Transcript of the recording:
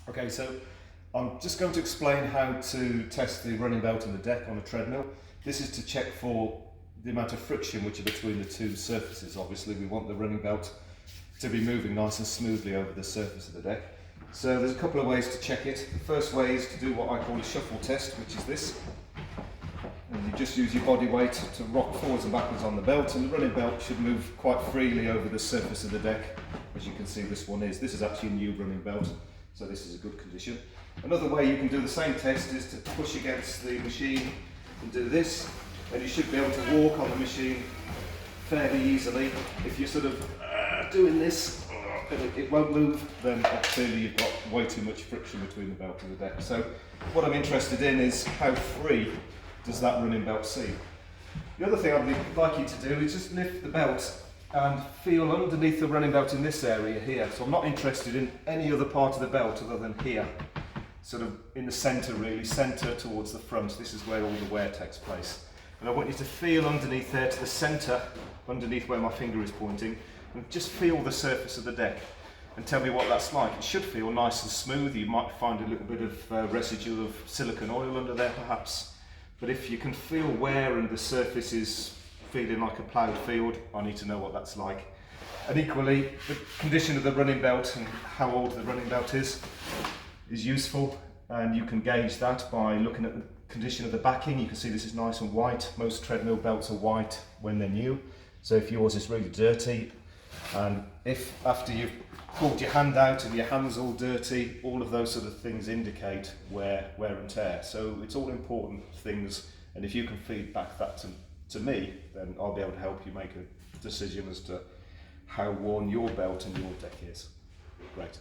Okay, so I'm just going to explain how to test the running belt and the deck on a treadmill. This is to check for the amount of friction which are between the two surfaces. Obviously we want the running belt to be moving nice and smoothly over the surface of the deck. So there's a couple of ways to check it. The first way is to do what I call a shuffle test, which is this. And you just use your body weight to rock forwards and backwards on the belt, and the running belt should move quite freely over the surface of the deck. As you can see, this one is. This is actually a new running belt, so this is a good condition. Another way you can do the same test is to push against the machine and do this, and you should be able to walk on the machine fairly easily. If you're sort of doing this and it won't move, then clearly you've got way too much friction between the belt and the deck. So what I'm interested in is how free does that running belt seem. The other thing I'd like you to do is just lift the belt and feel underneath the running belt in this area here. So I'm not interested in any other part of the belt other than here, sort of in the centre really, centre towards the front. This is where all the wear takes place. And I want you to feel underneath there to the centre, underneath where my finger is pointing, and just feel the surface of the deck and tell me what that's like. It should feel nice and smooth. You might find a little bit of residue of silicone oil under there perhaps. But if you can feel wear and the surface is feeling like a ploughed field, I need to know what that's like. And equally, the condition of the running belt and how old the running belt is useful, and you can gauge that by looking at the condition of the backing. You can see this is nice and white. Most treadmill belts are white when they're new, so if yours is really dirty, and if after you've pulled your hand out and your hand's all dirty, all of those sort of things indicate wear and tear. So it's all important things, and if you can feed back that to me, then I'll be able to help you make a decision as to how worn your belt and your deck is. Great.